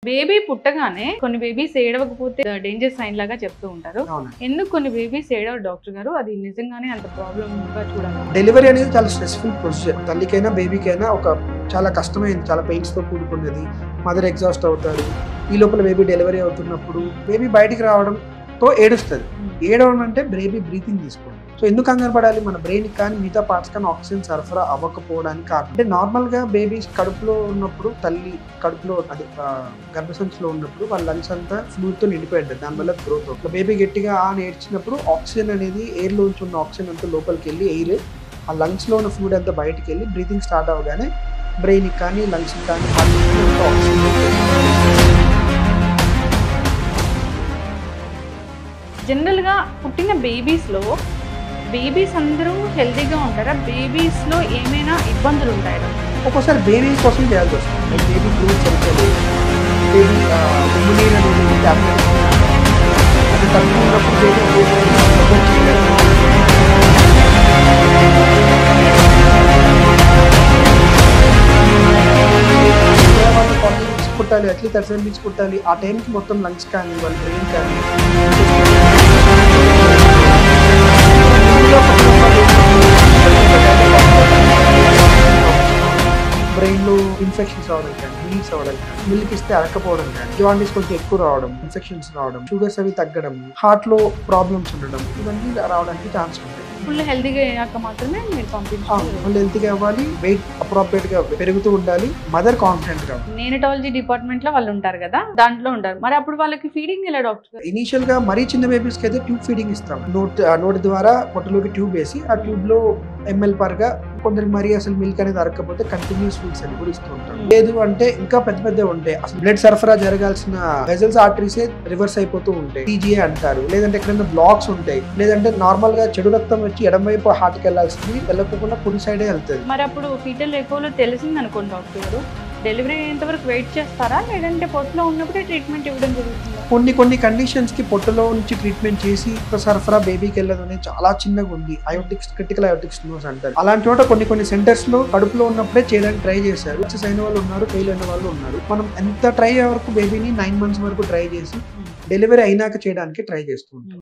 Baby పుట్టగానే కొన్ని babies ఏడవకపోతే danger sign లాగా చెప్తూ ఉంటారు. ఎందుకు కొన్ని బేబీస్ ఏడవ డాక్టర్ గారు? అది నిజంగానే అంత ప్రాబ్లమ్ గా చూడాలి? డెలివరీ అనేది చాలా స్ట్రెస్ఫుల్ ప్రొసీజర్. తల్లికైనా బేబీకైనా ఒక చాలా కష్టమైంది, చాలా పెయిన్స్ తో కూడుకున్నది. మదర్ ఎగ్జాస్ట్ అవుతారు. ఈ లోపల బేబీ డెలివరీ అవుతున్నప్పుడు బేబీ బయటికి రావడంతో ఏడుస్తుంది. ఏడవడం అంటే బేబీ బ్రీతింగ్ తీసుకోండి. సో ఎందుకు కంగారు పడాలి? మన బ్రెయిన్ కానీ మిగతా పార్ట్స్ కానీ ఆక్సిజన్ సరఫరా అవ్వకపోవడానికి కారణం. అంటే నార్మల్ గా బేబీస్ కడుపులో ఉన్నప్పుడు, తల్లి కడుపులో అది గర్భసంచిలో ఉన్నప్పుడు వాళ్ళ లంగ్స్ అంతా ఫ్లూయిడ్ తో నిండిపోయి ఉంటుంది. దానివల్ల గ్రోత్ అవుతుంది. బేబీ గట్టిగా ఏడ్చినప్పుడు ఆక్సిజన్ అనేది ఎయిర్ లోంచి ఉన్న ఆక్సిజన్ అంతా లోపలికి వెళ్ళి ఎయిర్ ఆ లంగ్స్ లో ఉన్న ఫ్లూయిడ్ అంతా బయటికి వెళ్ళి బ్రీతింగ్ స్టార్ట్ అవగానే బ్రెయిన్ కానీ లంగ్స్ కానీ జనరల్ గా పుట్టిన బేబీస్ అందరూ హెల్తీగా ఉంటారా? బేబీస్ లో ఏమైనా ఇబ్బందులు ఉంటాయా? ఒక్కోసారి బేబీ కోసం చేయాల్సి వస్తుంది. బేబీ గ్రోత్ సరిపోలేదు, బేబీ ఇమ్యూనిటీ అనేది టాబ్లెట్స్ అది తక్కువ ఉన్నప్పుడు కుట్టాలి, అట్లీ తరచు కుట్టాలి. ఆ టైంకి మొత్తం లంగ్స్ కానీ వాళ్ళ బ్రెయిన్ కానీ బ్రెయిన్ లో ఇన్ఫెక్షన్స్ రావడం కానీ, బ్లీడ్స్ అవ్వడం కానీ, మిల్క్ ఇస్తే అరకపోవడం కానీ, జాండీస్ కొంచెం ఎక్కువ రావడం, ఇన్ఫెక్షన్స్ రావడం, షుగర్స్ అవి తగ్గడం, హార్ట్ లో ప్రాబ్లమ్స్ ఉండడం, ఇవన్నీ రావడానికి ఛాన్స్ ఉంటాయి. ఫుల్ హెల్తీగా అయ్యాక మాత్రమే మీరు పంపించాలి. ఫుల్ హెల్తీగా అవ్వాలి, వెయిట్ అప్రోప్రియేట్ గా పెరుగుతూ ఉండాలి, మదర్ కాన్ఫిడెంట్ గా. నేనటాలజీ డిపార్ట్మెంట్ లో వాళ్ళు ఉంటారు కదా, దాంట్లో ఉంటారు. మరి అప్పుడు వాళ్ళకి ఫీడింగ్ ఎలా డాక్టర్? ఇనీషియల్ గా మరీ చిన్న బేబీస్ కి అయితే ట్యూబ్ ఫీడింగ్ ఇస్తాం. నోటి ద్వారా పొట్టలోకి ట్యూబ్ వేసి ఆ ట్యూబ్ లో ml పర్గా, కొందరికి మరీ అసలు మిల్క్ అనేది అరకపోతే కంటిన్యూస్ ఫీడ్స్ అని కూడా ఇస్తూ ఉంటాం. లేదు అంటే ఇంకా పెద్ద ఉంటాయి, అసలు బ్లడ్ సరఫరా జరగాల్సిన వెజల్స్ ఆర్టరీసే రివర్స్ అయిపోతూ ఉంటాయి, TGA అంటారు. లేదంటే ఎక్కడైనా బ్లాక్స్ ఉంటాయి, లేదంటే నార్మల్ గా చెడు రక్తం వచ్చి ఎడం వైపు హార్ట్ కి వెళ్లాల్సింది వెళ్ళకుండా కుడి సైడే వెళ్తుంది. మరి అప్పుడు ఫీటల్ ఎక్కువలో తెలిసింది అనుకోండి డాక్టర్ గారు, డెలివరీ అయ్యేంత వరకు వెయిట్ చేస్తారా, లేదంటే పొట్టలో ఉన్నప్పుడే ట్రీట్మెంట్ ఇవ్వడం జరుగుతుందా? కొన్ని కండిషన్స్ కి పొట్టలో నుంచి ట్రీట్మెంట్ చేసి సరఫరా బేబీకి వెళ్ళదు అనేది చాలా చిన్నగా ఉంది. అయోటిక్స్, క్రిటికల్ అయోటిక్స్ నోస్ అంటారు. అలాంటి చోట కొన్ని సెంటర్స్ లో కడుపులో ఉన్నప్పుడే చేయడానికి ట్రై చేశారు. సక్సెస్ అయిన వాళ్ళు ఉన్నారు, ఫెయిల్ అయిన వాళ్ళు ఉన్నారు. మనం ఎంత ట్రై అయ్యే వరకు బేబీని 9 months వరకు ట్రై చేసి డెలివరీ అయినాక చేయడానికి ట్రై చేస్తూ ఉంటాం.